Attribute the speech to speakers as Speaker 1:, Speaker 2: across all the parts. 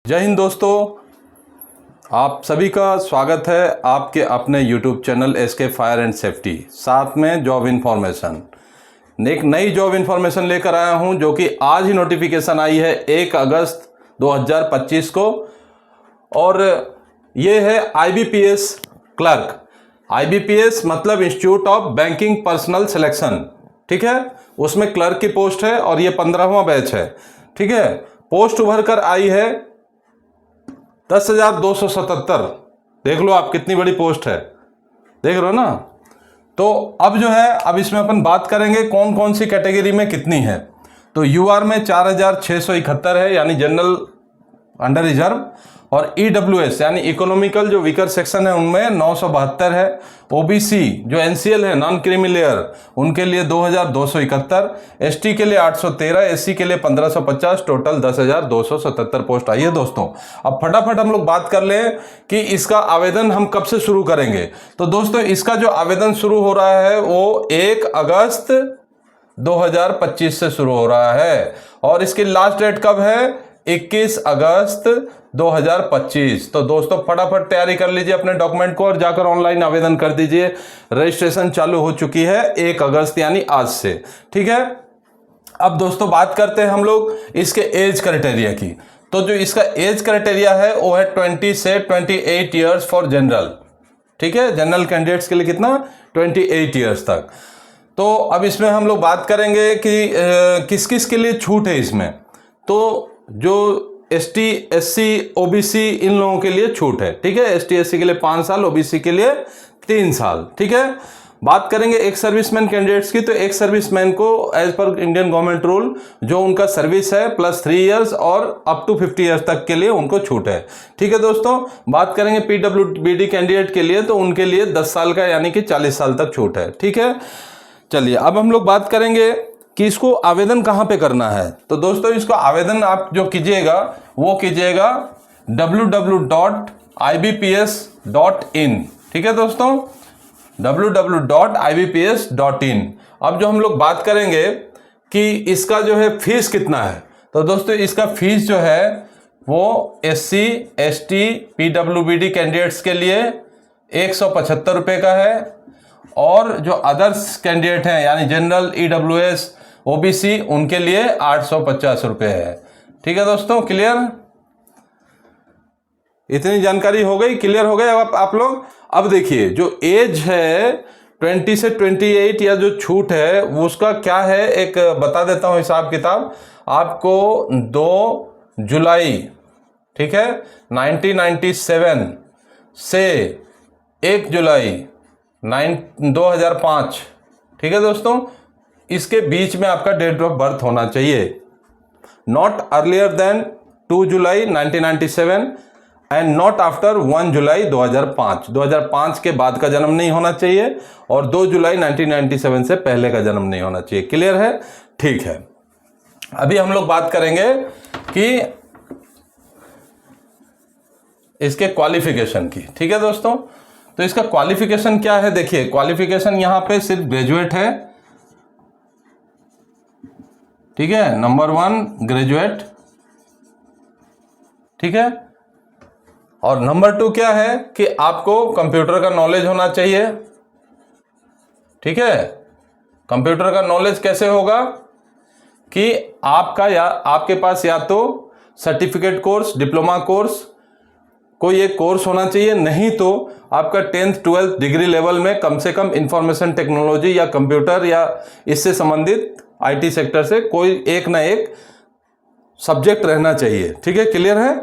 Speaker 1: जय हिंद दोस्तों, आप सभी का स्वागत है आपके अपने YouTube channel SK fire and safety, साथ में जॉब इन्फॉर्मेशन। एक नई जॉब इन्फॉर्मेशन लेकर आया हूं जो कि आज ही नोटिफिकेशन आई है 1 अगस्त 2025 को, और ये है IBPS क्लर्क। IBPS मतलब institute of banking personal selection, ठीक है। उसमें क्लर्क की पोस्ट है और ये 15वां बैच है, ठीक है। पोस्ट उभर कर आई है 10,277। देख लो आप कितनी बड़ी पोस्ट है, देख रहे हो ना। तो अब जो है, अब इसमें अपन बात करेंगे कौन कौन सी कैटेगरी में कितनी है। तो UR में 4,671 है, यानी जनरल अंडर रिजर्व, और EWS यानी इकोनॉमिकल जो वीकर सेक्शन है उनमें 972 है। OBC जो NCL है नॉन क्रीमी लेयर, उनके लिए 2,271, ST के लिए 813, SC के लिए 1,550, टोटल 10,277 पोस्ट आई है दोस्तों। अब फटाफट हम लोग बात कर लें कि इसका आवेदन हम कब से शुरू करेंगे। तो दोस्तों इसका जो आवेदन शुरू हो रहा है वो 1 अगस्त 2025 से शुरू हो रहा है, और इसकी लास्ट डेट कब है? 21 अगस्त 2025। तो दोस्तों फटाफट तैयारी कर लीजिए अपने डॉक्यूमेंट को और जाकर ऑनलाइन आवेदन कर दीजिए। रजिस्ट्रेशन चालू हो चुकी है 1 अगस्त यानी आज से, ठीक है। अब दोस्तों बात करते हैं हम लोग इसके एज क्राइटेरिया की। तो जो इसका एज क्राइटेरिया है वो है 20 से 28 ईयर्स फॉर जनरल, ठीक है। जनरल कैंडिडेट्स के लिए कितना? 28 ईयर्स तक। तो अब इसमें हम लोग बात करेंगे कि किस किस के लिए छूट है इसमें। तो जो ST SC OBC इन लोगों के लिए छूट है, ठीक है। ST SC के लिए 5 साल, OBC के लिए 3 साल, ठीक है। बात करेंगे एक सर्विसमैन कैंडिडेट्स की। तो एक सर्विसमैन को as per Indian government rule जो उनका सर्विस है प्लस 3 इयर्स और अप टू 50 इयर्स तक के लिए उनको छूट है, ठीक है दोस्तों। बात करेंगे PWBD कैंडिडेट के लिए, तो उनके लिए 10 साल का यानी कि 40 साल तक छूट है, ठीक है। चलिए अब हम लोग बात करेंगे कि इसको आवेदन कहाँ पे करना है। तो दोस्तों इसको आवेदन आप जो कीजिएगा वो कीजिएगा www.ibps.in, ठीक है दोस्तों, www.ibps.in। अब जो हम लोग बात करेंगे कि इसका जो है फीस कितना है। तो दोस्तों इसका फीस जो है वो SC ST PWBD कैंडिडेट्स के लिए 175 रुपये का है, और जो अदर्स कैंडिडेट हैं यानी जनरल EWS OBC उनके लिए 850 रुपये है, ठीक है दोस्तों। क्लियर? इतनी जानकारी हो गई, क्लियर हो गए आप लोग। अब देखिए जो एज है 20 से 28 या जो छूट है वो उसका क्या है, एक बता देता हूं हिसाब किताब आपको। 2 जुलाई, ठीक है, 1997 से 1 जुलाई 2005, ठीक है दोस्तों, इसके बीच में आपका डेट ऑफ बर्थ होना चाहिए। Not earlier than 2 July 1997 and not after 1 July 2005। 2005 के बाद का जन्म नहीं होना चाहिए, और 2 जुलाई 1997 से पहले का जन्म नहीं होना चाहिए। क्लियर है? ठीक है। अभी हम लोग बात करेंगे कि इसके क्वालिफिकेशन की, ठीक है दोस्तों। तो इसका क्वालिफिकेशन क्या है? देखिए क्वालिफिकेशन यहां पे सिर्फ ग्रेजुएट है, ठीक है। नंबर 1 ग्रेजुएट, ठीक है। और नंबर 2 क्या है कि आपको कंप्यूटर का नॉलेज होना चाहिए, ठीक है। कंप्यूटर का नॉलेज कैसे होगा कि आपका या आपके पास या तो सर्टिफिकेट कोर्स, डिप्लोमा कोर्स, कोई एक कोर्स होना चाहिए, नहीं तो आपका 10th 12th डिग्री लेवल में कम से कम इंफॉर्मेशन टेक्नोलॉजी या कंप्यूटर या इससे संबंधित IT सेक्टर से कोई एक ना एक सब्जेक्ट रहना चाहिए, ठीक है। क्लियर है?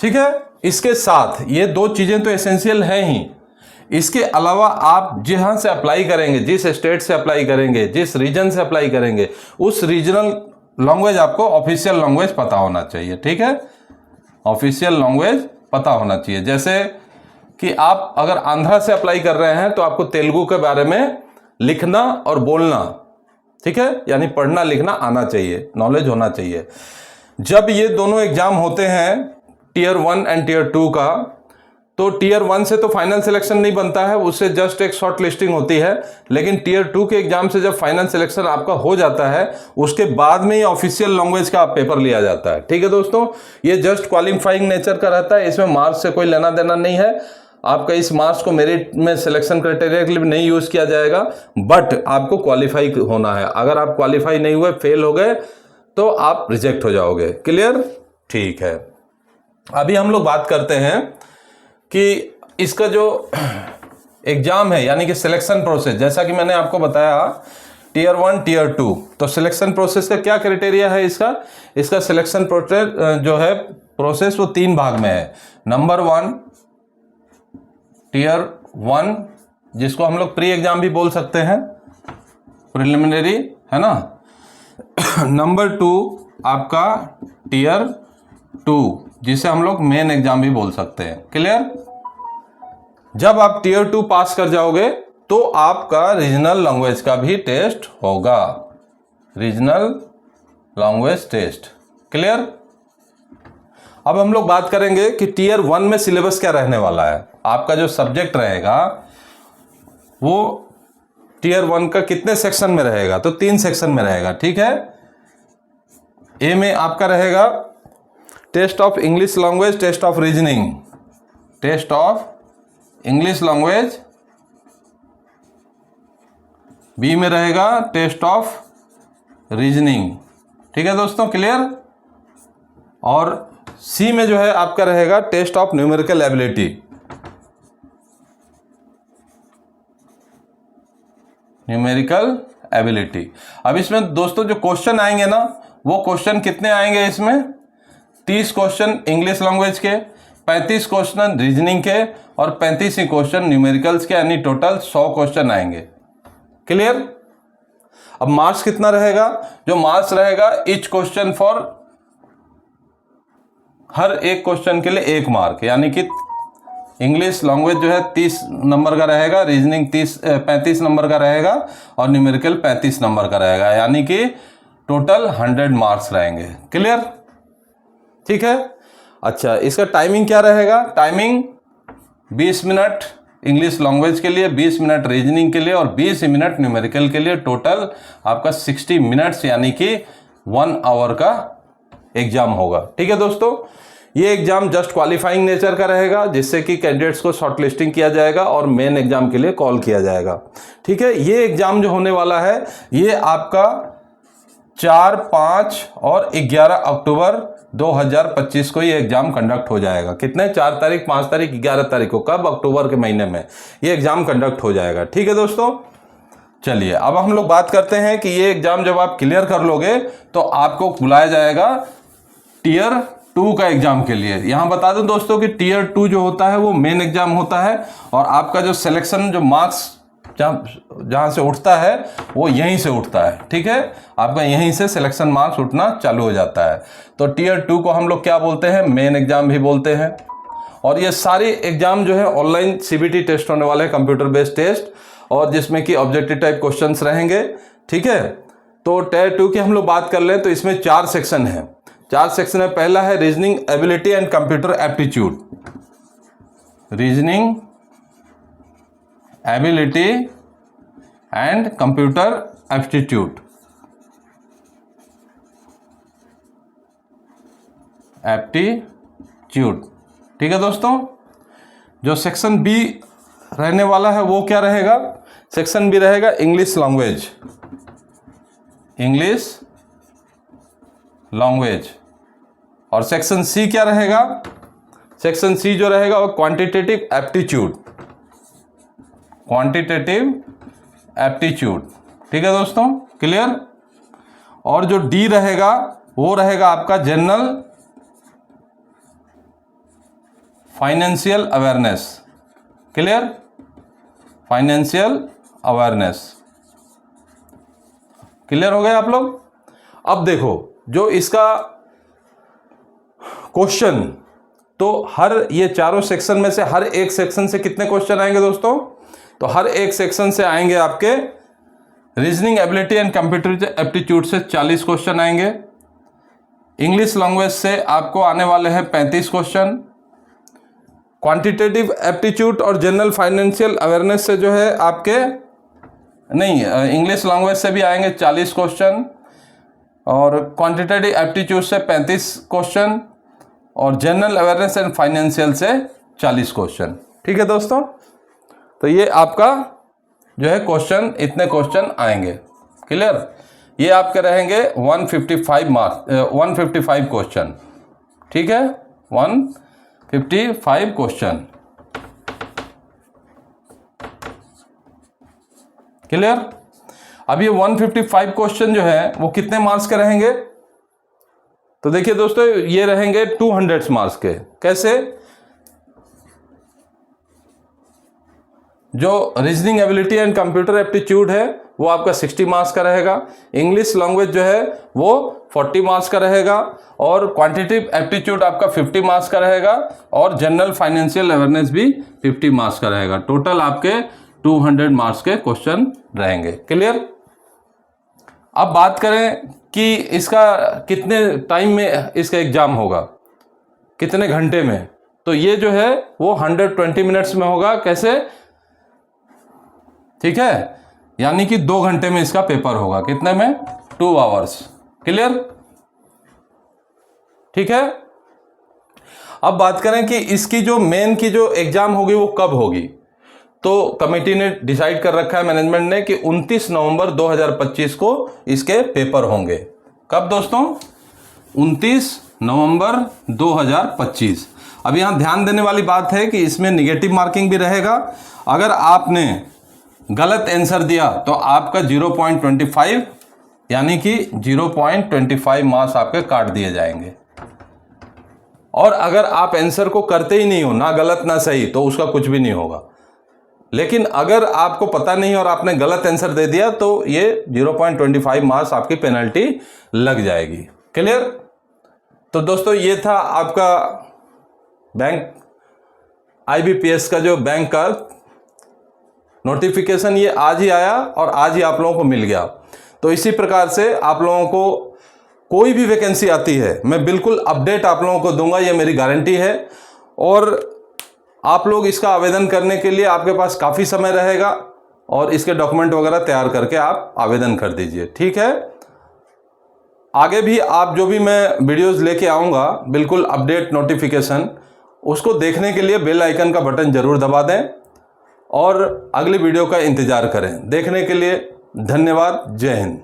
Speaker 1: ठीक है। इसके साथ ये 2 चीजें तो एसेंशियल हैं ही। इसके अलावा आप जहां से अप्लाई करेंगे, जिस स्टेट से अप्लाई करेंगे, जिस रीजन से अप्लाई करेंगे, उस रीजनल लैंग्वेज आपको ऑफिशियल लैंग्वेज पता होना चाहिए, ठीक है। ऑफिशियल लैंग्वेज पता होना चाहिए। जैसे कि आप अगर आंध्रा से अप्लाई कर रहे हैं तो आपको तेलुगु के बारे में लिखना और बोलना, ठीक है, यानी पढ़ना लिखना आना चाहिए, नॉलेज होना चाहिए। जब ये दोनों एग्जाम होते हैं Tier 1 एंड Tier 2 का, तो टीयर 1 से तो फाइनल सिलेक्शन नहीं बनता है, उससे जस्ट एक शॉर्ट लिस्टिंग होती है। लेकिन टीयर 2 के एग्जाम से जब फाइनल सिलेक्शन आपका हो जाता है उसके बाद में ही ऑफिशियल लैंग्वेज का पेपर लिया जाता है। ठीक है दोस्तों, ये जस्ट क्वालिफाइंग नेचर का रहता है, इसमें मार्क्स से कोई लेना देना नहीं है। आपका इस मार्क्स को मेरिट में सिलेक्शन क्राइटेरिया के लिए नहीं यूज किया जाएगा, बट आपको क्वालिफाई होना है। अगर आप क्वालिफाई नहीं हुए, फेल हो गए, तो आप रिजेक्ट हो जाओगे। क्लियर? ठीक है, अभी हम लोग बात करते हैं कि इसका जो एग्जाम है यानी कि सिलेक्शन प्रोसेस, जैसा कि मैंने आपको बताया टीयर 1 टीयर 2, तो सिलेक्शन प्रोसेस का क्या क्राइटेरिया है इसका सिलेक्शन प्रोसेस जो है प्रोसेस वो 3 भाग में है। नंबर 1 टीयर 1, जिसको हम लोग प्री एग्जाम भी बोल सकते हैं, प्रिलिमिनरी, है ना। नंबर 2 आपका टीयर 2, जिसे हम लोग मेन एग्जाम भी बोल सकते हैं। क्लियर? जब आप टीयर 2 पास कर जाओगे तो आपका रीजनल लैंग्वेज का भी टेस्ट होगा, रीजनल लैंग्वेज टेस्ट। क्लियर? अब हम लोग बात करेंगे कि टीयर 1 में सिलेबस क्या रहने वाला है। आपका जो सब्जेक्ट रहेगा वो टीयर 1 का कितने सेक्शन में रहेगा, तो 3 सेक्शन में रहेगा। ठीक है, ए में आपका रहेगा test of English language, test of reasoning, test of English language. B में रहेगा टेस्ट ऑफ रीजनिंग। ठीक है दोस्तों, क्लियर? और सी में जो है आपका रहेगा test of numerical ability. Numerical ability. अब इसमें दोस्तों जो क्वेश्चन आएंगे ना, वो क्वेश्चन कितने आएंगे इसमें? 30 क्वेश्चन इंग्लिश लैंग्वेज के, 35 क्वेश्चन रीजनिंग के और 35 ही क्वेश्चन न्यूमेरिकल्स के, यानी टोटल 100 क्वेश्चन आएंगे। क्लियर? अब मार्क्स कितना रहेगा? जो मार्क्स रहेगा ईच क्वेश्चन फॉर, हर एक क्वेश्चन के लिए 1 मार्क, यानी कि इंग्लिश लैंग्वेज जो है 30 नंबर का रहेगा, रीजनिंग 35 नंबर का रहेगा और न्यूमेरिकल 35 नंबर का रहेगा, यानी कि टोटल 100 मार्क्स रहेंगे। क्लियर? ठीक है। अच्छा, इसका टाइमिंग क्या रहेगा? टाइमिंग 20 मिनट इंग्लिश लैंग्वेज के लिए, 20 मिनट रीजनिंग के लिए और 20 मिनट न्यूमेरिकल के लिए, टोटल आपका 60 मिनट्स, यानी कि 1 आवर का एग्जाम होगा। ठीक है दोस्तों, ये एग्जाम जस्ट क्वालिफाइंग नेचर का रहेगा, जिससे कि कैंडिडेट्स को शॉर्टलिस्टिंग किया जाएगा और मेन एग्जाम के लिए कॉल किया जाएगा। ठीक है, ये एग्जाम जो होने वाला है ये आपका 4, 5 और 11 अक्टूबर 2025 को ये एग्जाम कंडक्ट हो जाएगा। कितने? 4 तारीख, 5 तारीख, 11 तारीख को, कब? अक्टूबर के महीने में ये एग्जाम कंडक्ट हो जाएगा। ठीक है दोस्तों, चलिए अब हम लोग बात करते हैं कि ये एग्जाम जब आप क्लियर कर लोगे तो आपको बुलाया जाएगा टीयर 2 का एग्जाम के लिए। यहां बता दूं दोस्तों कि टीयर 2 जो होता है वो मेन एग्जाम होता है और आपका जो सिलेक्शन, जो मार्क्स जहां से उठता है वो यहीं से उठता है। ठीक है, आपका यहीं से सिलेक्शन मार्क्स उठना चालू हो जाता है। तो टीयर 2 को हम लोग क्या बोलते हैं? मेन एग्जाम भी बोलते हैं। और ये सारे एग्जाम जो है ऑनलाइन सीबीटी टेस्ट होने वाले हैं, कंप्यूटर बेस्ड टेस्ट, और जिसमें कि ऑब्जेक्टिव टाइप क्वेश्चंस रहेंगे। ठीक है, तो टीयर 2 की हम लोग बात कर लें तो इसमें 4 सेक्शन है। 4 सेक्शन है। पहला है reasoning ability and computer aptitude, reasoning ability and computer aptitude, aptitude. ठीक है दोस्तों, जो सेक्शन बी रहने वाला है वो क्या रहेगा? सेक्शन बी रहेगा इंग्लिश लैंग्वेज, इंग्लिश लैंग्वेज। और सेक्शन सी क्या रहेगा? सेक्शन सी जो रहेगा वो क्वांटिटेटिव एप्टीट्यूड, क्वांटिटेटिव एप्टीट्यूड। ठीक है दोस्तों, क्लियर? और जो डी रहेगा वो रहेगा आपका general financial awareness. Clear? Financial awareness. Clear हो गए आप लोग? अब देखो, जो इसका क्वेश्चन, तो हर ये चारों सेक्शन में से हर एक सेक्शन से कितने क्वेश्चन आएंगे दोस्तों? तो हर एक सेक्शन से आएंगे आपके reasoning ability and computer aptitude से 40 क्वेश्चन आएंगे, इंग्लिश लैंग्वेज से आपको आने वाले हैं 35 क्वेश्चन, क्वांटिटेटिव एप्टीट्यूड और जनरल फाइनेंशियल अवेयरनेस से जो है आपके नहीं, इंग्लिश लैंग्वेज से भी आएंगे 40 क्वेश्चन, और क्वांटिटेटिव एप्टीट्यूड से 35 क्वेश्चन, और जनरल अवेयरनेस एंड फाइनेंशियल से 40 क्वेश्चन। ठीक है दोस्तों, तो ये आपका जो है क्वेश्चन, इतने क्वेश्चन आएंगे। क्लियर? ये आपके रहेंगे 155 क्वेश्चन। ठीक है, 155 क्वेश्चन। क्लियर? अब ये 155 क्वेश्चन जो है वो कितने मार्क्स के रहेंगे? तो देखिए दोस्तों, ये रहेंगे 200 मार्क्स के। कैसे? जो reasoning ability and computer aptitude है वो आपका 60 मार्क्स का रहेगा, इंग्लिश लैंग्वेज जो है वो 40 मार्क्स का रहेगा, और क्वांटिटेटिव एप्टीट्यूड आपका 50 मार्क्स का रहेगा, और जनरल फाइनेंशियल अवेयरनेस भी 50 मार्क्स का रहेगा। टोटल आपके 200 मार्क्स के क्वेश्चन रहेंगे। क्लियर? अब बात करें कि इसका कितने टाइम में इसका एग्जाम होगा, कितने घंटे में, तो ये जो है वो 120 मिनट्स में होगा। कैसे? ठीक है, यानी कि 2 घंटे में इसका पेपर होगा। कितने में? 2 आवर्स। क्लियर? ठीक है। अब बात करें कि इसकी जो मेन की जो एग्जाम होगी वो कब होगी, तो कमेटी ने डिसाइड कर रखा है, मैनेजमेंट ने, कि 29 नवंबर 2025 को इसके पेपर होंगे। कब दोस्तों? 29 नवंबर 2025। अब यहां ध्यान देने वाली बात है कि इसमें निगेटिव मार्किंग भी रहेगा। अगर आपने गलत आंसर दिया तो आपका 0.25 यानी कि 0.25 मार्क्स आपके काट दिए जाएंगे। और अगर आप आंसर को करते ही नहीं हो, ना गलत ना सही, तो उसका कुछ भी नहीं होगा। लेकिन अगर आपको पता नहीं और आपने गलत आंसर दे दिया तो ये 0.25 मार्क्स आपकी पेनल्टी लग जाएगी। क्लियर? तो दोस्तों, ये था आपका बैंक IBPS का जो बैंक का नोटिफिकेशन, ये आज ही आया और आज ही आप लोगों को मिल गया। तो इसी प्रकार से आप लोगों को कोई भी वैकेंसी आती है, मैं बिल्कुल अपडेट आप लोगों को दूंगा, ये मेरी गारंटी है। और आप लोग इसका आवेदन करने के लिए आपके पास काफ़ी समय रहेगा, और इसके डॉक्यूमेंट वगैरह तैयार करके आप आवेदन कर दीजिए। ठीक है? आगे भी आप जो भी मैं वीडियोस लेके आऊँगा, बिल्कुल अपडेट नोटिफिकेशन, उसको देखने के लिए बेल आइकन का बटन ज़रूर दबा दें, और अगली वीडियो का इंतज़ार करें। देखने के लिए धन्यवाद। जय हिंद।